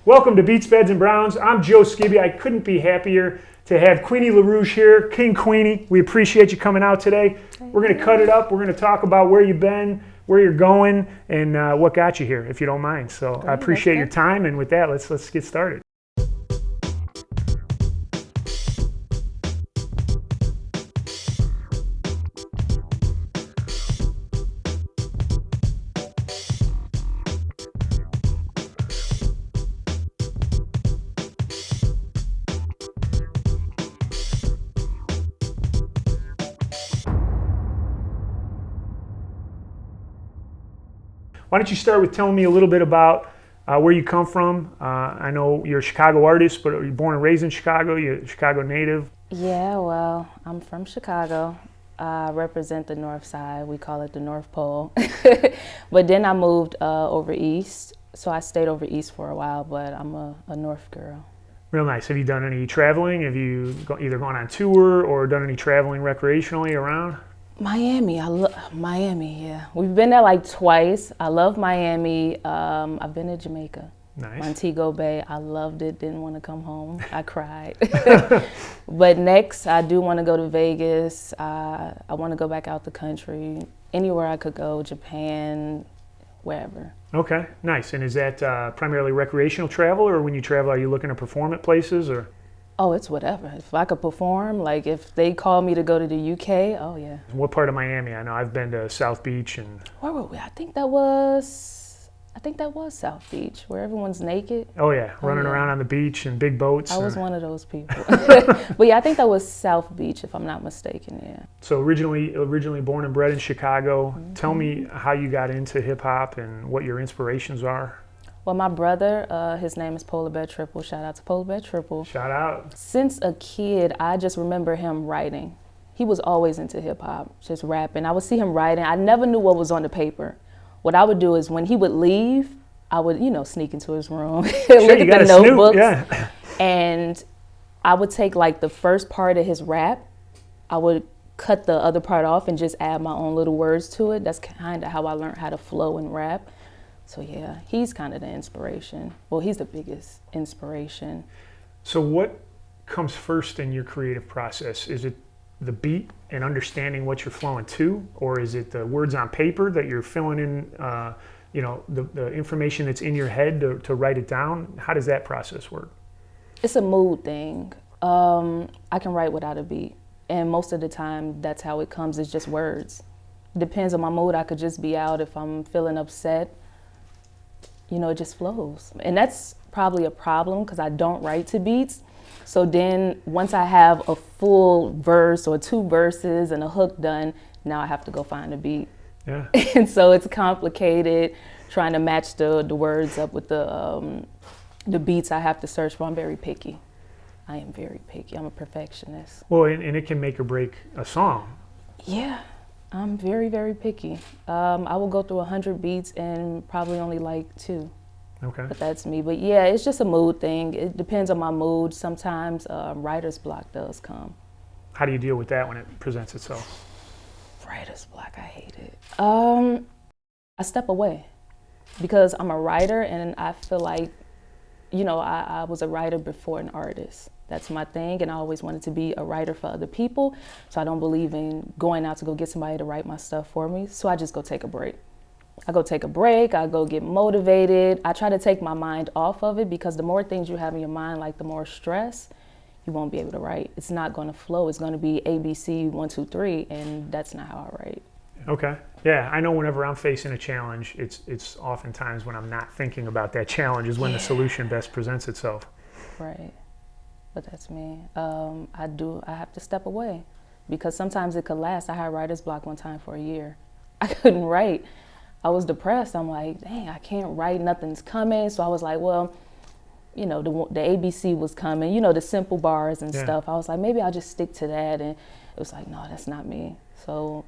Welcome to Beats, Beds, and Browns. I'm Joe Skibby. I couldn't be happier to have Queenie La'Rouge here. King Queenie, we appreciate you coming out today. We're going to cut it up. We're going to talk about where you've been, where you're going, and what got you here, if you don't mind. So I appreciate your time, and with that, let's get started. Why don't you start with telling me a little bit about where you come from? I know you're a Chicago artist, but you're born and raised in Chicago. You're a Chicago native. Yeah, well, I'm from Chicago. I represent the North Side. We call it the North Pole. But then I moved over east, so I stayed over east for a while, but I'm a North girl. Real nice. Have you done any traveling? Have you either gone on tour or done any traveling recreationally around? Miami, I love Miami, yeah. We've been there like twice. I love Miami. I've been to Jamaica. Nice. Montego Bay, I loved it, didn't want to come home. I cried. But next, I do want to go to Vegas. I want to go back out the country. Anywhere I could go, Japan, wherever. Okay, nice. And is that primarily recreational travel, or when you travel, are you looking to perform at places, or? Oh, it's whatever. If I could perform, like if they call me to go to the UK, oh yeah. What part of Miami? I know I've been to South Beach and. Where were we? I think that was South Beach, where everyone's naked. Oh yeah, running around on the beach and big boats. I was one of those people. But yeah, I think that was South Beach, if I'm not mistaken. Yeah. So originally born and bred in Chicago. Mm-hmm. Tell me how you got into hip hop and what your inspirations are. Well, my brother, his name is Polar Bear Triple. Shout out to Polar Bear Triple. Shout out. Since a kid, I just remember him writing. He was always into hip hop, just rapping. I would see him writing. I never knew what was on the paper. What I would do is when he would leave, I would, sneak into his room, look at the notebooks. Yeah. And I would take like the first part of his rap. I would cut the other part off and just add my own little words to it. That's kind of how I learned how to flow and rap. So yeah, he's kind of the inspiration. Well, he's the biggest inspiration. So what comes first in your creative process? Is it the beat and understanding what you're flowing to, or is it the words on paper that you're filling in, the information that's in your head to write it down? How does that process work? It's a mood thing. I can write without a beat, and most of the time that's how it comes. It's just words. Depends on my mood. I could just be out if I'm feeling upset. It just flows. And that's probably a problem because I don't write to beats. So then once I have a full verse or two verses and a hook done, now I have to go find a beat. Yeah. And so it's complicated trying to match the words up with the beats I have to search for. I'm very picky. I am very picky. I'm a perfectionist. Well, and it can make or break a song. Yeah. I'm very, very picky. I will go through 100 beats and probably only like 2. Okay. But that's me. But yeah, it's just a mood thing. It depends on my mood. Sometimes writer's block does come. How do you deal with that when it presents itself? Writer's block, I hate it. I step away because I'm a writer and I feel like, I was a writer before an artist. That's my thing, and I always wanted to be a writer for other people, so I don't believe in going out to go get somebody to write my stuff for me, so I just go take a break. I go get motivated. I try to take my mind off of it because the more things you have in your mind, like the more stress, you won't be able to write. It's not going to flow. It's going to be ABC 1, 2, 3, and that's not how I write. Okay. Yeah, I know whenever I'm facing a challenge, it's oftentimes when I'm not thinking about that challenge is when the solution best presents itself. Right. But that's me. I have to step away because sometimes it could last. I had writer's block one time for a year. I couldn't write. I was depressed. I'm like, dang, I can't write. Nothing's coming. So I was like, well, the ABC was coming, the simple bars and stuff. I was like, maybe I'll just stick to that. And it was like, no, that's not me. So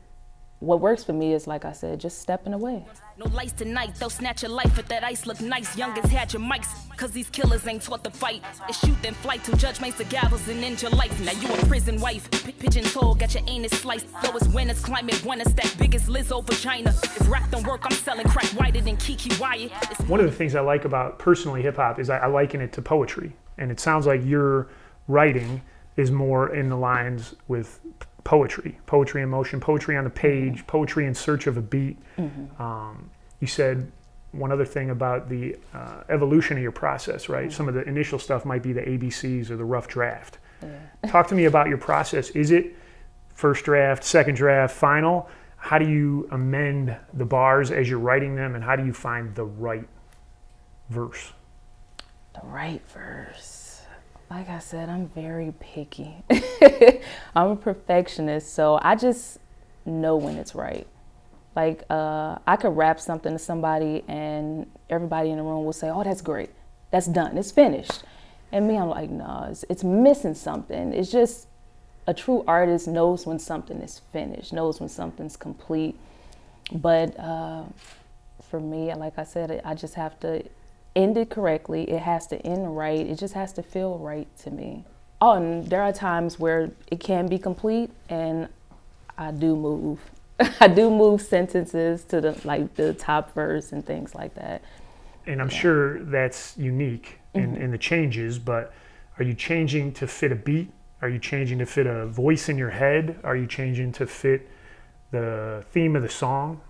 what works for me is, like I said, just stepping away. No lights tonight, they'll snatch your life if that ice look nice. Youngest had your mics, cause these killers ain't taught to fight. It's shoot then flight till judge makes the gavels and end your life. Now you a prison wife, pigeon toe, got your anus sliced. Lowest winners, climate winners, that biggest Lizzo vagina. If rap don't work, I'm selling crack whiter than Kiki Wyatt. One of the things I like about personally hip hop is I liken it to poetry. And it sounds like your writing is more in the lines with poetry in motion, poetry on the page, poetry in search of a beat. You said one other thing about the evolution of your process, right? Some of the initial stuff might be the ABCs or the rough draft. Talk to me about your process. Is it first draft, second draft, final? How do you amend the bars as you're writing them, and how do you find the right verse? The right verse. Like I said, I'm very picky. I'm a perfectionist, so I just know when it's right. Like, I could rap something to somebody and everybody in the room will say, oh, that's great. That's done. It's finished. And me, I'm like, no, it's missing something. It's just a true artist knows when something is finished, knows when something's complete. But for me, like I said, I just have to end it correctly. It has to end right. It just has to feel right to me. Oh, and there are times where it can be complete, and I do move. I do move sentences to the top verse and things like that. And I'm sure that's unique in the changes, but are you changing to fit a beat? Are you changing to fit a voice in your head? Are you changing to fit the theme of the song?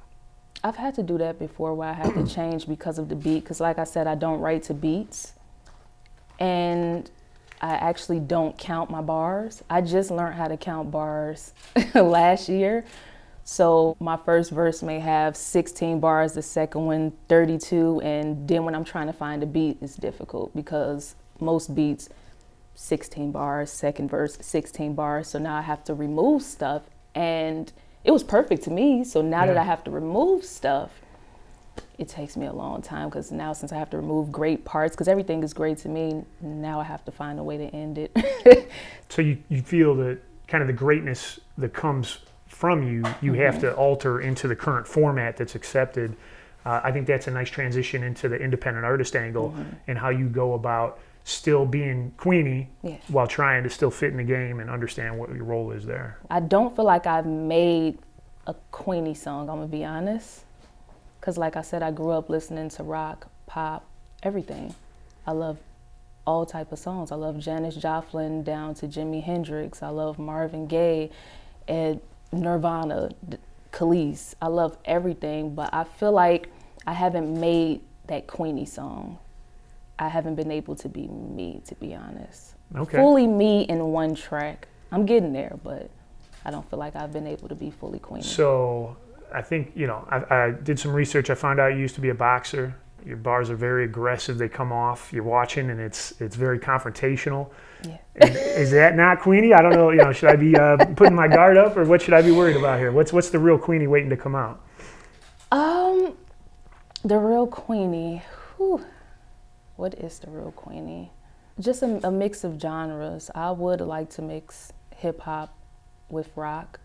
I've had to do that before, where I had to change because of the beat. Because like I said, I don't write to beats. And I actually don't count my bars. I just learned how to count bars last year. So my first verse may have 16 bars, the second one 32. And then when I'm trying to find a beat, it's difficult because most beats, 16 bars, second verse, 16 bars. So now I have to remove stuff. And it was perfect to me. So now that I have to remove stuff, it takes me a long time, because now since I have to remove great parts, because everything is great to me, now I have to find a way to end it. So you feel that kind of the greatness that comes from you have to alter into the current format that's accepted. I think that's a nice transition into the independent artist angle and how you go about still being Queenie while trying to still fit in the game and understand what your role is there. I don't feel like I've made a Queenie song, I'm gonna be honest. Because like I said, I grew up listening to rock, pop, everything. I love all type of songs. I love Janis Joplin down to Jimi Hendrix. I love Marvin Gaye and Nirvana, Khalees. I love everything, but I feel like I haven't made that Queenie song. I haven't been able to be me, to be honest. Okay. Fully me in one track. I'm getting there, but I don't feel like I've been able to be fully Queenie. So I think, I did some research. I found out you used to be a boxer. Your bars are very aggressive. They come off. You're watching, and it's very confrontational. Yeah. Is that not Queenie? I don't know. Should I be putting my guard up, or what should I be worried about here? What's the real Queenie waiting to come out? The real Queenie. Whew. What is the real Queenie? Just a mix of genres. I would like to mix hip hop with rock.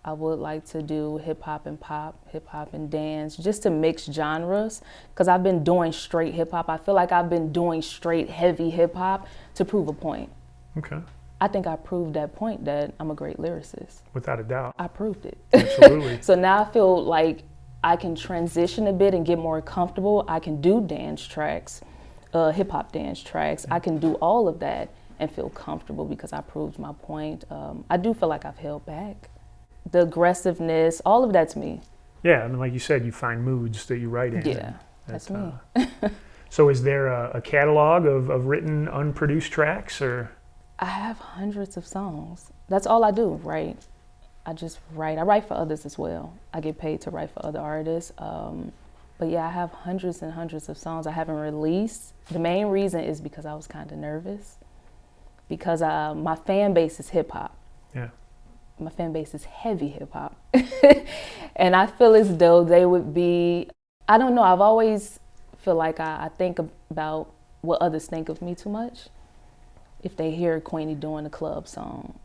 I would like to do hip hop and pop, hip hop and dance, just to mix genres, because I've been doing straight hip hop. I feel like I've been doing straight heavy hip hop to prove a point. Okay. I think I proved that point, that I'm a great lyricist. Without a doubt. I proved it. Absolutely. So now I feel like I can transition a bit and get more comfortable. I can do dance tracks, hip hop dance tracks. I can do all of that and feel comfortable because I proved my point. I do feel like I've held back. The aggressiveness, all of that's me. Yeah, I mean, like you said, you find moods that you write in. Yeah, that's me. So is there a catalog of written, unproduced tracks, or? I have hundreds of songs. That's all I do, right? I just write. I write for others as well. I get paid to write for other artists. But yeah, I have hundreds and hundreds of songs I haven't released. The main reason is because I was kind of nervous, because my fan base is hip hop. Yeah. My fan base is heavy hip hop. And I feel as though they would be, I don't know, I've always feel like I think about what others think of me too much. If they hear Queenie doing a club song,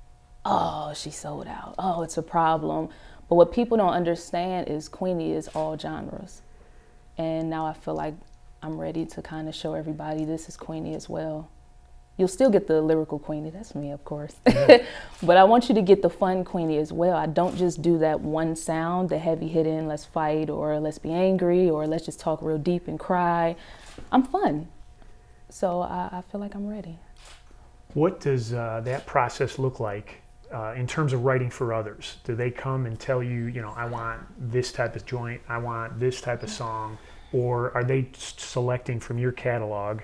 oh, she sold out. Oh, it's a problem. But what people don't understand is Queenie is all genres. And now I feel like I'm ready to kind of show everybody this is Queenie as well. You'll still get the lyrical Queenie, that's me, of course. Yeah. But I want you to get the fun Queenie as well. I don't just do that one sound, the heavy hitting, let's fight, or let's be angry, or let's just talk real deep and cry. I'm fun. So I feel like I'm ready. What does that process look like in terms of writing for others? Do they come and tell you, you know, I want this type of joint, I want this type of song, or are they selecting from your catalog?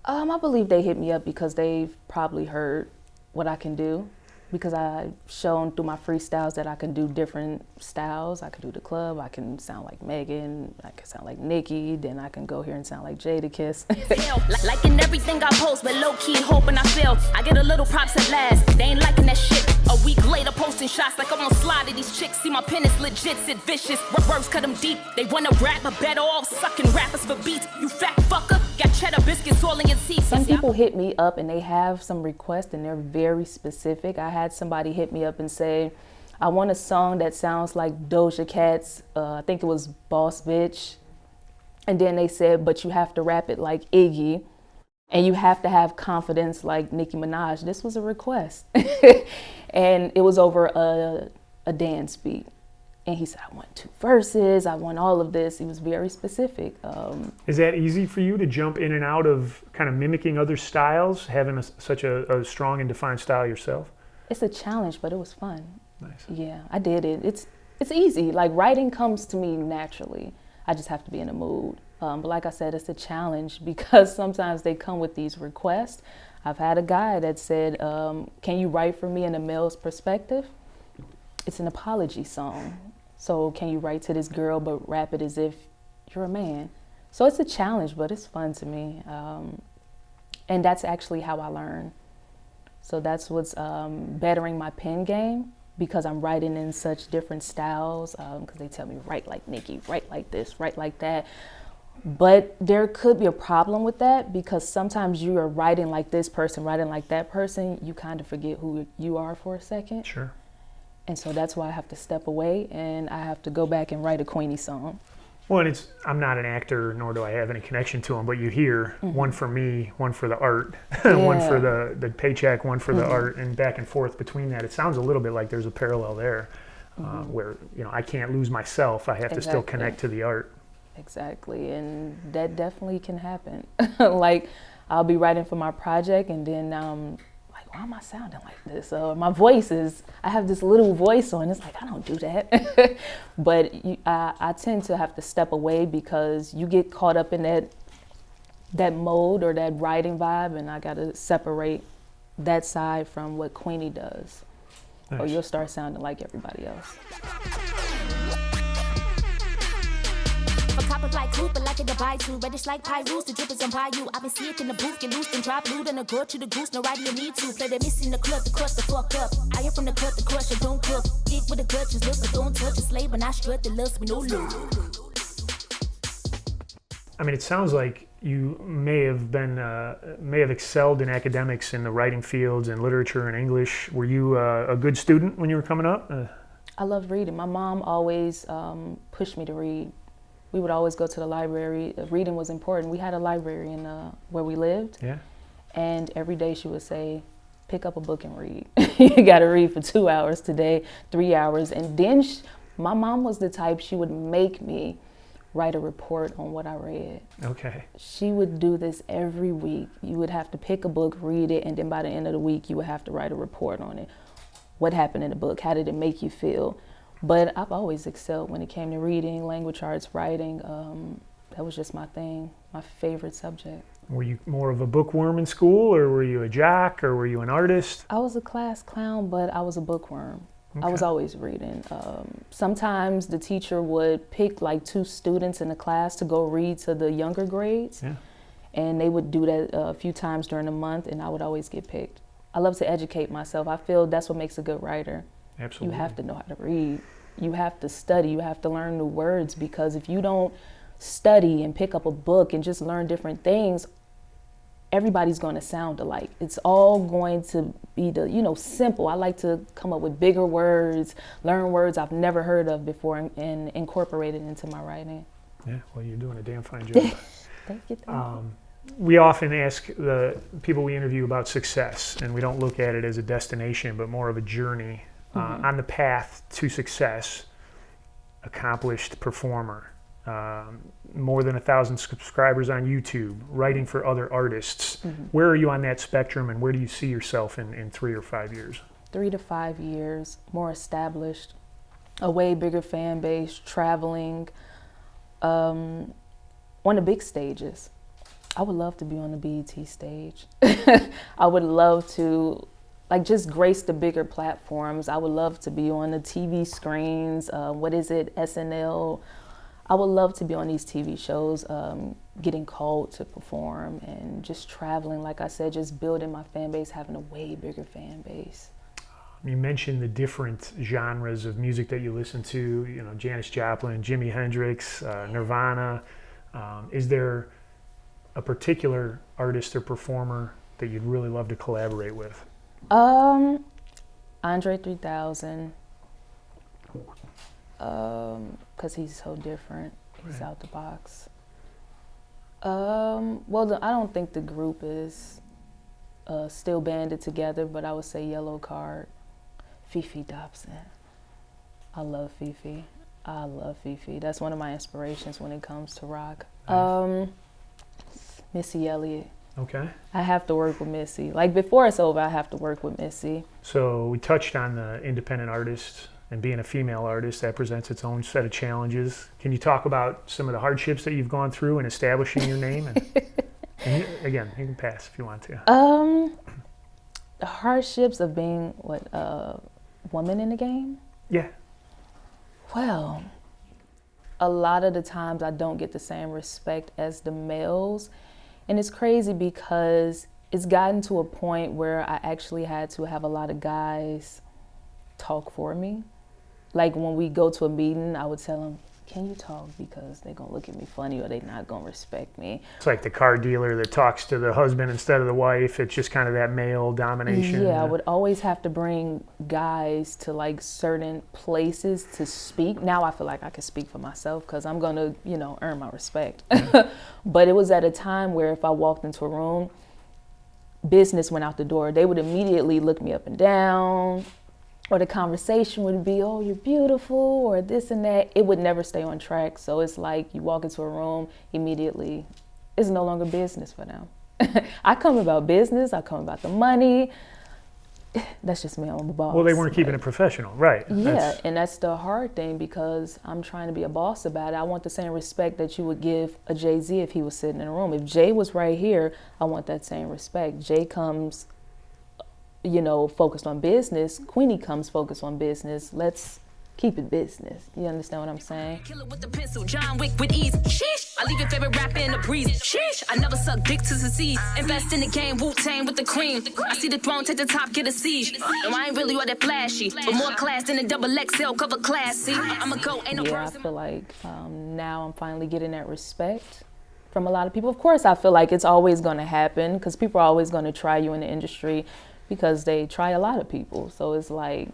I believe they hit me up because they've probably heard what I can do, because I've shown through my freestyles that I can do different styles. I can do the club, I can sound like Megan, I can sound like Nicki, then I can go here and sound like Jadakiss. Liking everything I post, but low-key hoping I fail. I get a little props at last, they ain't liking that shit. A week later posting shots like I'm on slide of these chicks. See my pen is legit, sit vicious. Words cut them deep, they wanna rap, but better off sucking rappers for beats. You fat fucker, got cheddar biscuits all in your teeth. Some people hit me up and they have some requests and they're very specific. I had somebody hit me up and say, I want a song that sounds like Doja Cat's, I think it was Boss Bitch. And then they said, but you have to rap it like Iggy. And you have to have confidence like Nicki Minaj. This was a request. And it was over a dance beat. And he said, I want 2 verses, I want all of this. He was very specific. Is that easy for you to jump in and out of kind of mimicking other styles, having such a strong and defined style yourself? It's a challenge, but it was fun. Nice. Yeah, I did it. It's easy. Like, writing comes to me naturally. I just have to be in the mood. But like I said, it's a challenge because sometimes they come with these requests. I've had a guy that said, can you write for me in a male's perspective? It's an apology song. So can you write to this girl but rap it as if you're a man? So it's a challenge, but it's fun to me. And that's actually how I learn. So that's what's bettering my pen game, because I'm writing in such different styles, because they tell me, write like Nicki, write like this, write like that. But there could be a problem with that, because sometimes you are writing like this person, writing like that person, you kind of forget who you are for a second. Sure. And so that's why I have to step away and I have to go back and write a Queenie song. Well, and I'm not an actor, nor do I have any connection to them, but you hear one for me, one for the art, one for the paycheck, one for the art, and back and forth between that. It sounds a little bit like there's a parallel there, where, you know, I can't lose myself. I have to still connect to the art. Exactly, and that definitely can happen. Like, I'll be writing for my project, and then like, why am I sounding like this? My voice is, I have this little voice on. It's like, I don't do that. But I tend to have to step away because you get caught up in that mode or that writing vibe, and I got to separate that side from what Queenie does. Nice. Or you'll start sounding like everybody else. Like Cooper, like a Dubai too, reddish like Pyrus, the drippers on Bayou. I've been sick in the booth, get loose and drop loot and a go to the goose, no idea need to. Play the miss in the club, the crush the fuck up. I hear from the cut, the crusher, don't cook. Dick with the grudges, look, but don't touch a slave, and I strut the lust with no loot. I mean, it sounds like you may have excelled in academics in the writing fields and literature and English. Were you a good student when you were coming up? I loved reading. My mom always pushed me to read. We would always go to the library. Reading was important. We had a library in where we lived. Yeah. And every day she would say, pick up a book and read. You got to read for 2 hours today, 3 hours. And then my mom was the type, she would make me write a report on what I read. Okay. She would do this every week. You would have to pick a book, read it, and then by the end of the week, you would have to write a report on it. What happened in the book? How did it make you feel? But I've always excelled when it came to reading, language arts, writing. That was just my thing, my favorite subject. Were you more of a bookworm in school, or were you a jock, or were you an artist? I was a class clown, but I was a bookworm. Okay. I was always reading. Sometimes the teacher would pick like 2 students in the class to go read to the younger grades. Yeah. And they would do that a few times during the month, and I would always get picked. I love to educate myself. I feel that's what makes a good writer. Absolutely. You have to know how to read. You have to study. You have to learn new words, because if you don't study and pick up a book and just learn different things, everybody's going to sound alike. It's all going to be simple. I like to come up with bigger words, learn words I've never heard of before, and incorporate it into my writing. Yeah, well, you're doing a damn fine job. Thank you. We often ask the people we interview about success, and we don't look at it as a destination, but more of a journey. On the path to success, accomplished performer, more than 1,000 subscribers on YouTube, writing for other artists. Where are you on that spectrum, and where do you see yourself in 3 or 5 years? 3 to 5 years, more established, a way bigger fan base, traveling, on the big stages. I would love to be on the BET stage. I would love to just grace the bigger platforms. I would love to be on the TV screens. SNL. I would love to be on these TV shows, getting called to perform and just traveling. Like I said, just building my fan base, having a way bigger fan base. You mentioned the different genres of music that you listen to, Janis Joplin, Jimi Hendrix, Nirvana. Is there a particular artist or performer that you'd really love to collaborate with? Andre 3000, because he's so different. He's out the box. I don't think the group is still banded together, but I would say Yellow Card, Fifi Dobson. I love Fifi. That's one of my inspirations when it comes to rock. Nice. Missy Elliott. Okay. I have to work with Missy. Before it's over, I have to work with Missy. So we touched on the independent artist and being a female artist. That presents its own set of challenges. Can you talk about some of the hardships that you've gone through in establishing your name? And again, you can pass if you want to. The hardships of being a woman in the game? Yeah. Well, a lot of the times I don't get the same respect as the males. And it's crazy because it's gotten to a point where I actually had to have a lot of guys talk for me. When we go to a meeting, I would tell them, can you talk? Because they're going to look at me funny or they're not going to respect me. It's like the car dealer that talks to the husband instead of the wife. It's just kind of that male domination. Yeah, I would always have to bring guys to certain places to speak. Now I feel like I can speak for myself because I'm going to, earn my respect. Yeah. But it was at a time where if I walked into a room, business went out the door. They would immediately look me up and down. Or the conversation would be, oh, you're beautiful, or this and that. It would never stay on track. So it's like you walk into a room, immediately, it's no longer business for them. I come about business, I come about the money. That's just me, I'm a boss. Well, they weren't keeping it professional, right? Yeah, and that's the hard thing because I'm trying to be a boss about it. I want the same respect that you would give a Jay-Z if he was sitting in a room. If Jay was right here, I want that same respect. Jay comes focused on business. Queenie comes focused on business. Let's keep it business. You understand what I'm saying? Killer with the pencil, John Wick with ease. Sheesh. I leave your favorite rapper in the breeze. Sheesh. I never suck dick to succeed. Invest in the game, Wu-Tang with the cream. I see the throne, take the top, get a siege. No, I ain't really all that flashy, but more class than a double XL cover classy. I'ma go, ain't no person. I feel like now I'm finally getting that respect from a lot of people. Of course, I feel like it's always going to happen because people are always going to try you in the industry. Because they try a lot of people. So it's like,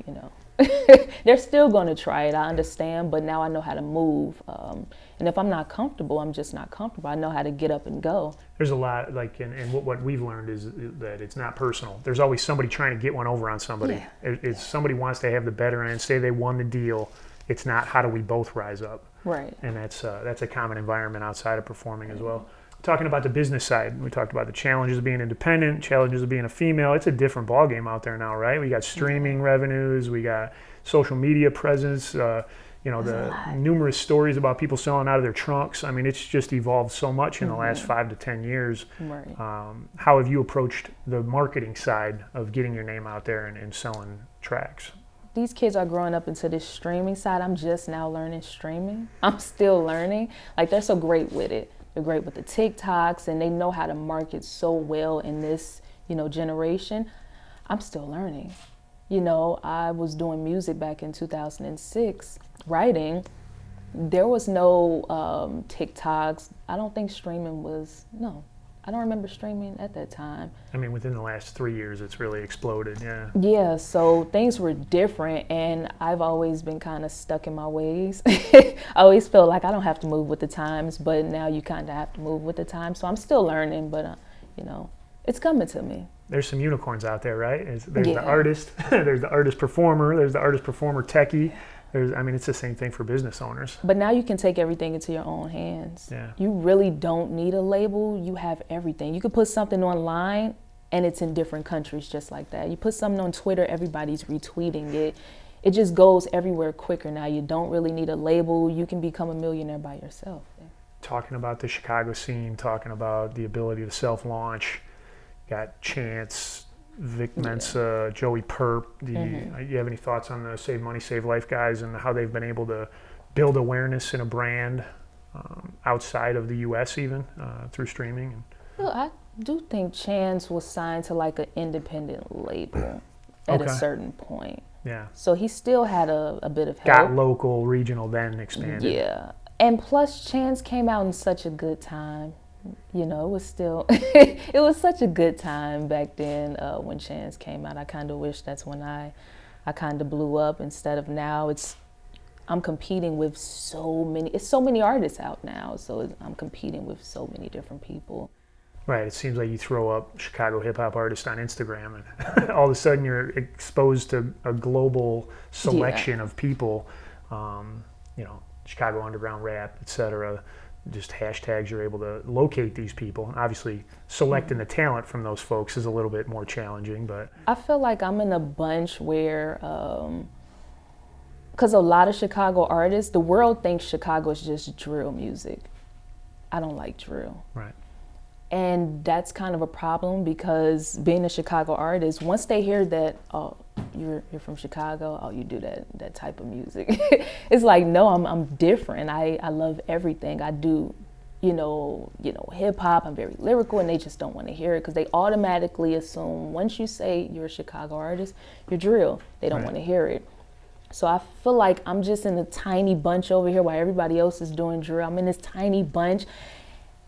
they're still going to try it. I understand, but now I know how to move. And if I'm not comfortable, I'm just not comfortable. I know how to get up and go. There's a lot, and what we've learned is that it's not personal. There's always somebody trying to get one over on somebody. Yeah. If somebody wants to have the better end, say they won the deal, it's not how do we both rise up. Right. And that's a common environment outside of performing as well. Talking about the business side, we talked about the challenges of being independent, challenges of being a female. It's a different ballgame out there now, right? We got streaming revenues, we got social media presence, the numerous stories about people selling out of their trunks. I mean, it's just evolved so much in the last 5 to 10 years. Right. How have you approached the marketing side of getting your name out there and selling tracks? These kids are growing up into this streaming side. I'm just now learning streaming. I'm still learning. They're so great with it. They're great with the TikToks, and they know how to market so well in this, generation. I'm still learning. I was doing music back in 2006, writing. There was no TikToks. I don't think streaming was, no. I don't remember streaming at that time. I mean, within the last 3 years, it's really exploded, yeah. Yeah, so things were different, and I've always been kind of stuck in my ways. I always feel like I don't have to move with the times, but now you kind of have to move with the times. So I'm still learning, but, you know, it's coming to me. There's some unicorns out there, right? There's the artist, there's the artist performer, there's the artist performer techie. I mean, it's the same thing for business owners. But now you can take everything into your own hands. Yeah. You really don't need a label. You have everything. You could put something online and it's in different countries just like that. You put something on Twitter, everybody's retweeting it. It just goes everywhere quicker now. You don't really need a label. You can become a millionaire by yourself. Talking about the Chicago scene, talking about the ability to self-launch, got Chance, Vic Mensa, Joey Perp. You have any thoughts on the Save Money, Save Life guys and how they've been able to build awareness in a brand outside of the U.S. even through streaming? Well, I do think Chance was signed to like an independent label at a certain point. Yeah. So he still had a bit of help. Got local, regional, then expanded. Yeah. And plus Chance came out in such a good time. You know, it was still, it was such a good time back then when Chance came out. I kind of wish that's when I kind of blew up instead of now. I'm competing with so many artists out now. So I'm competing with so many different people. Right. It seems like you throw up Chicago hip hop artist on Instagram and all of a sudden you're exposed to a global selection of people, you know, Chicago underground rap, etc. Just hashtags, you're able to locate these people. Obviously, selecting the talent from those folks is a little bit more challenging, but I feel like I'm in a bunch where, because a lot of Chicago artists, the world thinks Chicago is just drill music. I don't like drill. Right. And that's kind of a problem because being a Chicago artist, once they hear that, oh, you're from Chicago, oh, you do that type of music. It's like, no, I'm different. I love everything. I do, you know, hip hop. I'm very lyrical, and they just don't want to hear it because they automatically assume once you say you're a Chicago artist, you're drill. They don't want to hear it. So I feel like I'm just in a tiny bunch over here while everybody else is doing drill. I'm in this tiny bunch.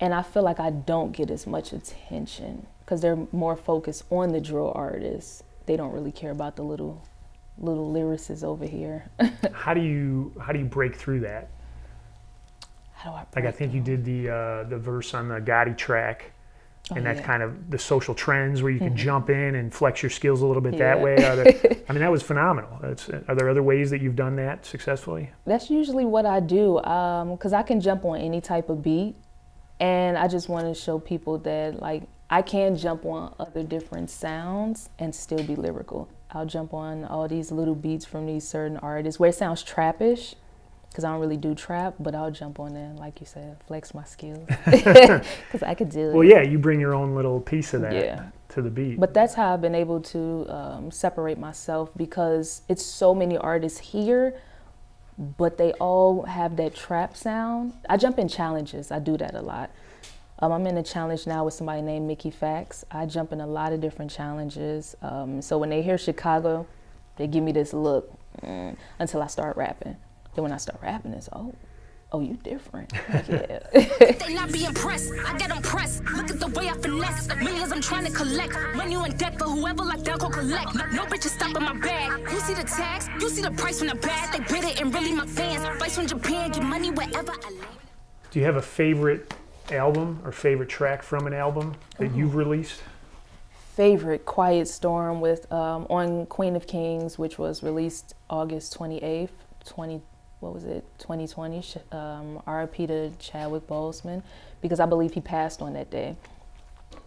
And I feel like I don't get as much attention because they're more focused on the drill artists. They don't really care about the little lyricists over here. How do you break through that? How do I break Like I think you did the verse on the Gotti track, and that's kind of the social trends where you can jump in and flex your skills a little bit that way. I mean, that was phenomenal. Are there other ways that you've done that successfully? That's usually what I do because I can jump on any type of beat. And I just want to show people that, like, I can jump on other different sounds and still be lyrical. I'll jump on all these little beats from these certain artists where it sounds trappish, because I don't really do trap, but I'll jump on there, like you said, flex my skills, because I could do it. Well, yeah, you bring your own little piece of that to the beat. But that's how I've been able to separate myself, because it's so many artists here, but they all have that trap sound. I jump in challenges. I do that a lot. I'm in a challenge now with somebody named Mickey Fax. I jump in a lot of different challenges. So when they hear Chicago, they give me this look until I start rapping. Then when I start rapping, it's, oh, you different. Like, yeah. They not be impressed. I get impressed. Look at the way I finesse. Millions I'm trying to collect. When you in debt for whoever like down go collect. No bitches stop in my bag. You see the tags. You see the price when I bad. They bid it and really my fans. Vice from Japan. Get money wherever I live. Do you have a favorite album or favorite track from an album that you've released? Favorite, Quiet Storm with on Queen of Kings, which was released August 28th, 2020, RIP to Chadwick Boseman, because I believe he passed on that day.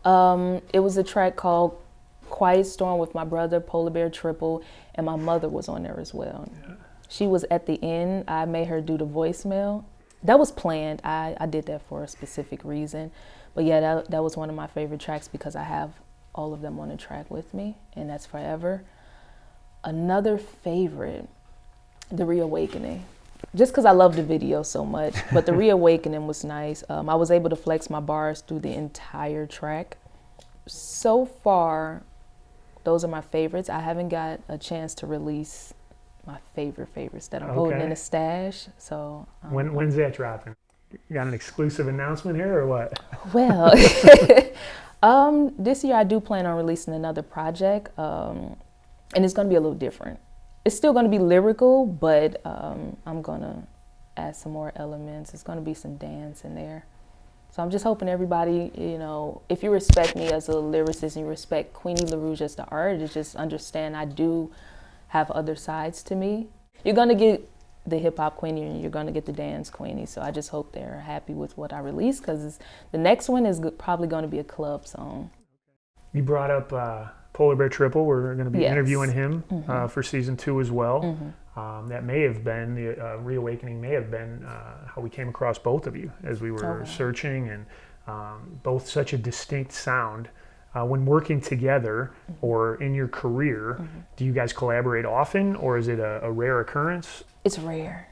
It was a track called Quiet Storm with my brother, Polar Bear Triple, and my mother was on there as well. Yeah. She was at the end. I made her do the voicemail. That was planned. I did that for a specific reason. But yeah, that was one of my favorite tracks because I have all of them on the track with me, and that's forever. Another favorite, The Reawakening. Just because I love the video so much, but The Reawakening was nice. I was able to flex my bars through the entire track. So far, those are my favorites. I haven't got a chance to release my favorites that I'm holding in a stash. So when's that dropping? You got an exclusive announcement here or what? Well, this year I do plan on releasing another project, and it's going to be a little different. It's still going to be lyrical, but I'm going to add some more elements. It's going to be some dance in there. So I'm just hoping everybody, you know, if you respect me as a lyricist and you respect Queenie La'Rouge as the artist, just understand I do have other sides to me. You're going to get the hip-hop Queenie and you're going to get the dance Queenie. So I just hope they're happy with what I release, because the next one is probably going to be a club song. You brought up Polar Bear Triple. We're going to be interviewing him for season 2 as well. That may have been, the reawakening may have been how we came across both of you as we were searching, and both such a distinct sound. When working together or in your career, do you guys collaborate often, or is it a rare occurrence? It's rare.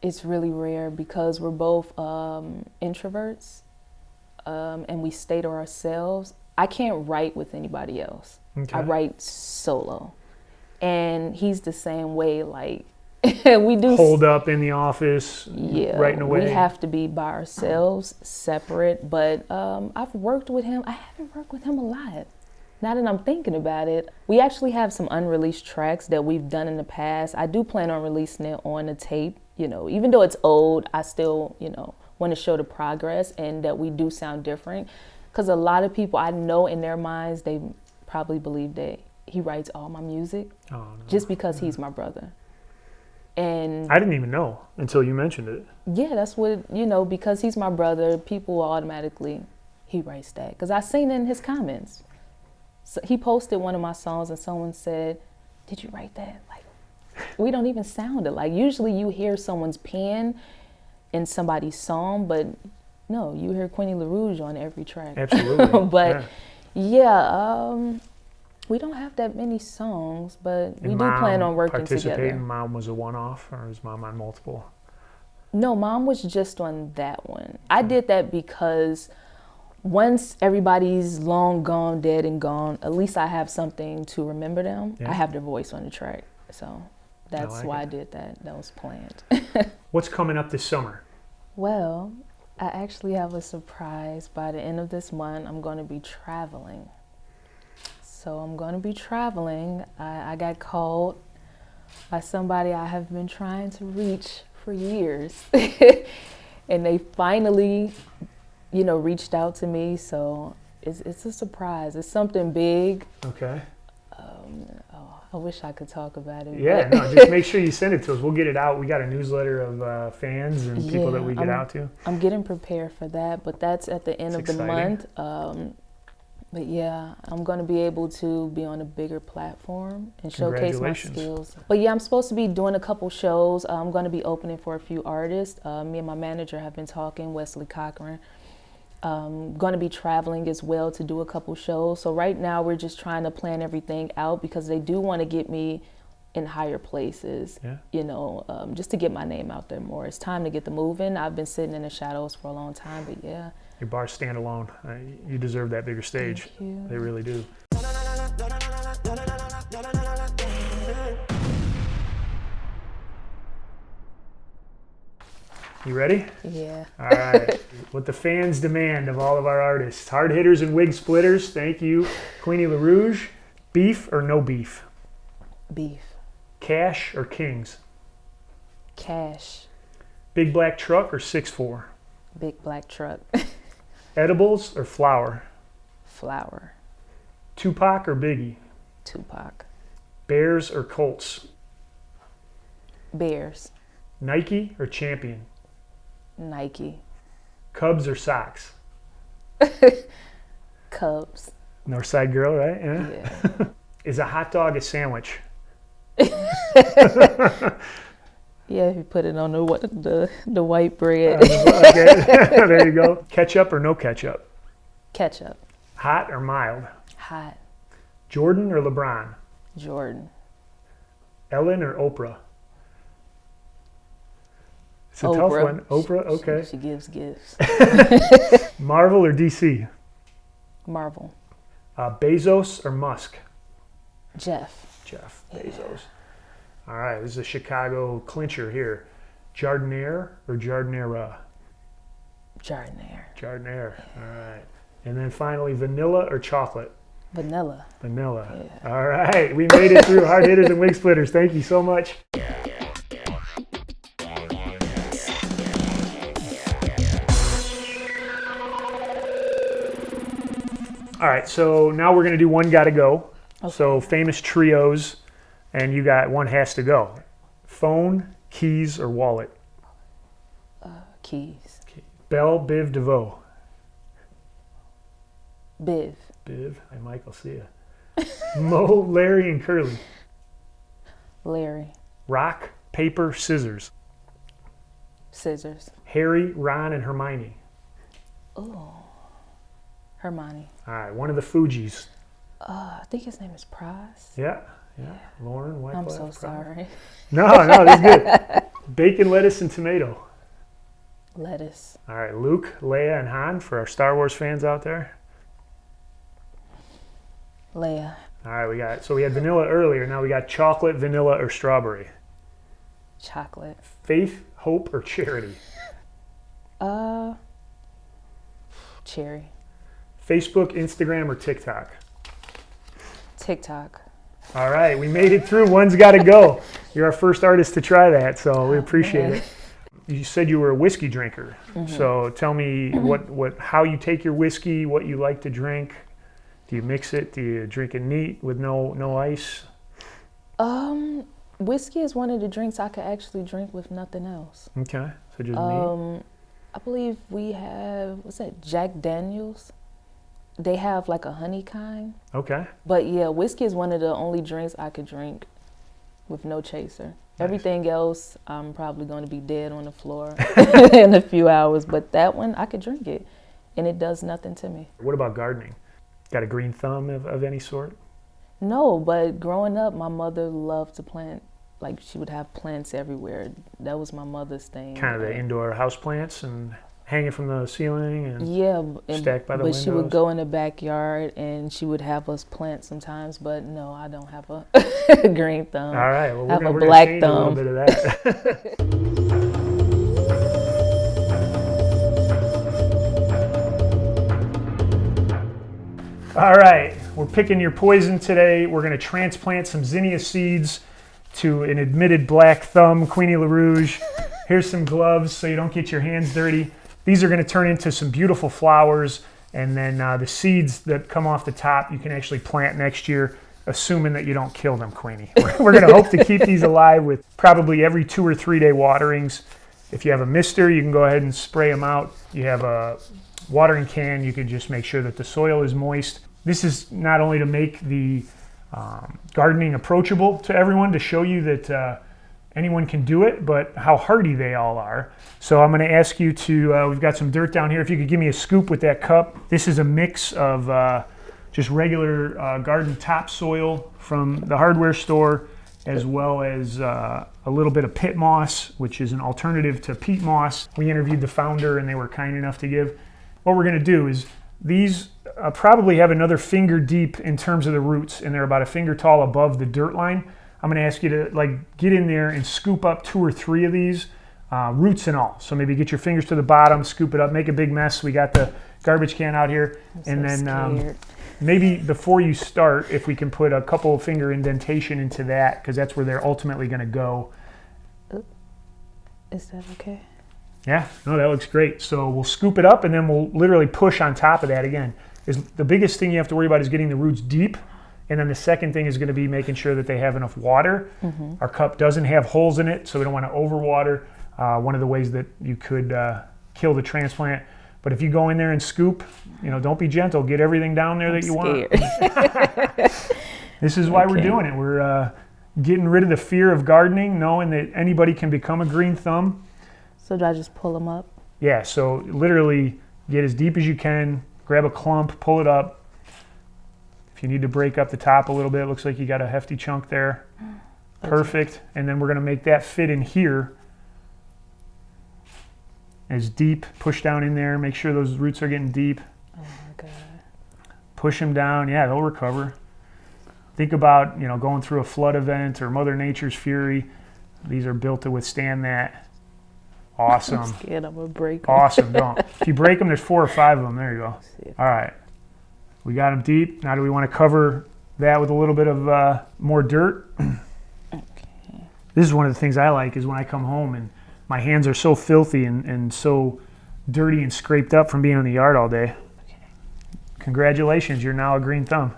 It's really rare because we're both introverts and we stay to ourselves. I can't write with anybody else. Okay. I write solo. And he's the same way, like, we do. Hold up in the office, writing away. We have to be by ourselves, separate. But I've worked with him. I haven't worked with him a lot. Now that I'm thinking about it, we actually have some unreleased tracks that we've done in the past. I do plan on releasing it on a tape. You know, even though it's old, I still, you know, want to show the progress and that we do sound different. Because a lot of people I know in their minds, they probably believe that he writes all my music just because he's my brother. And I didn't even know until you mentioned it. Yeah, that's what, you know, because he's my brother, people automatically, he writes that. Because I seen it in his comments. So he posted one of my songs and someone said, "Did you write that?" Like, we don't even sound alike. Usually you hear someone's pen in somebody's song, but no, you hear Queenie La'Rouge on every track. Absolutely. But we don't have that many songs, but we do plan on working together. Mom was a one-off, or is Mom on multiple? No, Mom was just on that one. I did that because once everybody's long gone, dead and gone, at least I have something to remember them. I have their voice on the track. So that's why I did that. That was planned. What's coming up this summer? Well, I actually have a surprise. By the end of this month, I'm going to be traveling. So I'm going to be traveling. I got called by somebody I have been trying to reach for years. And they finally, you know, reached out to me. So it's a surprise. It's something big. Okay. I wish I could talk about it. Yeah, no, just make sure you send it to us. We'll get it out. We got a newsletter of fans and people that we get out to. I'm getting prepared for that, but that's at the end of the month. But yeah, I'm going to be able to be on a bigger platform and showcase my skills. But yeah, I'm supposed to be doing a couple shows. I'm going to be opening for a few artists. Me and my manager have been talking, Wesley Cochran. Going to be traveling as well to do a couple shows. So right now we're just trying to plan everything out because they do want to get me in higher places, you know, just to get my name out there more. It's time to get the moving. I've been sitting in the shadows for a long time, but yeah. Your bars stand alone. You deserve that bigger stage. Thank you. They really do. You ready? Yeah. All right. What the fans demand of all of our artists. Hard Hitters and Wig Splitters. Thank you. Queenie La'Rouge. Beef or no beef? Beef. Cash or Kings? Cash. Big black truck or 6'4"? Big black truck. Edibles or flour? Flour. Tupac or Biggie? Tupac. Bears or Colts? Bears. Nike or Champion? Nike. Cubs or Sox? Cubs. Northside girl, right? Yeah. Is a hot dog a sandwich? Yeah, if you put it on the white bread. Okay. There you go. Ketchup or no ketchup? Ketchup. Hot or mild? Hot. Jordan or LeBron? Jordan. Ellen or Oprah? It's a Oprah. tough one. Oprah, okay. She gives gifts. Marvel or DC? Marvel. Bezos or Musk? Jeff Bezos. All right, this is a Chicago clincher here. Jardiniere or Jardinera? Jardiniere. Jardiniere. All right. And then finally, vanilla or chocolate? Vanilla. Vanilla. Yeah. All right. We made it through Hard Hitters and Wig Splitters. Thank you so much. All right, so now we're going to do one gotta go. Okay. So famous trios, and you got one has to go. Phone, keys, or wallet? Keys. Belle, Biv, DeVoe? Biv. Biv. Hi, Michael. See ya. Mo, Larry, and Curly? Larry. Rock, paper, scissors? Scissors. Harry, Ron, and Hermione? Oh. Hermione. All right, one of the Fugees. I think his name is Price. Yeah. Lauren, Wyclef. I'm so sorry. No, that's good. Bacon, lettuce, and tomato. Lettuce. All right, Luke, Leia, and Han for our Star Wars fans out there. Leia. All right, we had vanilla earlier. Now we got chocolate, vanilla, or strawberry. Chocolate. Faith, hope, or charity. Cherry. Facebook, Instagram, or TikTok? TikTok. All right, we made it through. One's got to go. You're our first artist to try that, so we appreciate it. You said you were a whiskey drinker, so tell me how you take your whiskey, what you like to drink. Do you mix it? Do you drink it neat with no ice? Whiskey is one of the drinks I could actually drink with nothing else. Okay, so just neat. I believe we have, what's that, Jack Daniels? They have like a honey kind. Okay. But yeah, whiskey is one of the only drinks I could drink with no chaser. Nice. Everything else, I'm probably going to be dead on the floor in a few hours. But that one, I could drink it, and it does nothing to me. What about gardening? Got a green thumb of any sort? No, but growing up, my mother loved to plant. Like, she would have plants everywhere. That was my mother's thing. Kind of the indoor house plants and hanging from the ceiling and stacked by the windows? But she would go in the backyard and she would have us plant sometimes. But no, I don't have a green thumb. All right, well, I have we're a black change thumb. A little bit of that. All right, we're picking your poison today. We're going to transplant some zinnia seeds to an admitted black thumb, Queenie La'Rouge. Here's some gloves so you don't get your hands dirty. These are going to turn into some beautiful flowers, and then the seeds that come off the top you can actually plant next year, assuming that you don't kill them, Queenie. We're going to hope to keep these alive with probably every 2 or 3 day waterings. If you have a mister, you can go ahead and spray them out. You have a watering can, you can just make sure that the soil is moist. This is not only to make the gardening approachable to everyone, to show you that anyone can do it, but how hardy they all are. So I'm going to ask you to, we've got some dirt down here, if you could give me a scoop with that cup. This is a mix of just regular garden topsoil from the hardware store, as well as a little bit of pit moss, which is an alternative to peat moss. We interviewed the founder and they were kind enough to give. What we're going to do is these probably have another finger deep in terms of the roots, and they're about a finger tall above the dirt line. I'm going to ask you to get in there and scoop up 2 or 3 of these, roots and all. So maybe get your fingers to the bottom, scoop it up, make a big mess. We got the garbage can out here. Maybe before you start, if we can put a couple of finger indentation into that, because that's where they're ultimately going to go. Is that okay? Yeah, no, that looks great. So we'll scoop it up and then we'll literally push on top of that again. The biggest thing you have to worry about is getting the roots deep. And then the second thing is going to be making sure that they have enough water. Mm-hmm. Our cup doesn't have holes in it, so we don't want to overwater. One of the ways that you could kill the transplant. But if you go in there and scoop, don't be gentle. Get everything down there that you want. This is why we're doing it. We're getting rid of the fear of gardening, knowing that anybody can become a green thumb. So do I just pull them up? Yeah, so literally get as deep as you can, grab a clump, pull it up. If you need to break up the top a little bit, it looks like you got a hefty chunk there. Perfect. And then we're going to make that fit in here. As deep, push down in there, make sure those roots are getting deep. Oh my God. Push them down, yeah, they'll recover. Think about, going through a flood event or Mother Nature's fury. These are built to withstand that. Awesome. I'm scared I'm gonna break them. Awesome. Don't. If you break them, there's 4 or 5 of them. There you go. See if- All right. We got them deep. Now do we want to cover that with a little bit of more dirt? Okay. This is one of the things I like is when I come home and my hands are so filthy and so dirty and scraped up from being in the yard all day. Okay. Congratulations, you're now a green thumb.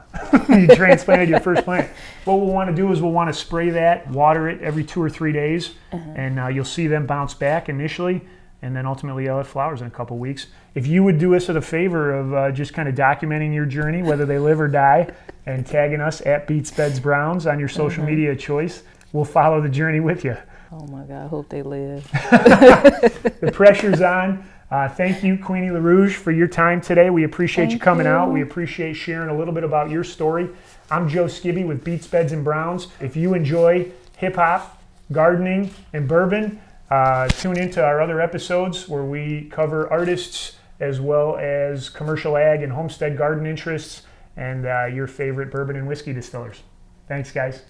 You transplanted your first plant. What we'll want to do is we'll want to spray that, water it every 2 or 3 days, and you'll see them bounce back initially, and then ultimately they'll have flowers in a couple weeks. If you would do us a favor of just kind of documenting your journey, whether they live or die, and tagging us at Beats Beds Browns on your social media of choice, we'll follow the journey with you. Oh my God, I hope they live. The pressure's on. Thank you, Queenie La'Rouge, for your time today. We appreciate you coming out. We appreciate sharing a little bit about your story. I'm Joe Skibby with Beats Beds and Browns. If you enjoy hip-hop, gardening, and bourbon, tune into our other episodes where we cover artists as well as commercial ag and homestead garden interests and your favorite bourbon and whiskey distillers. Thanks, guys.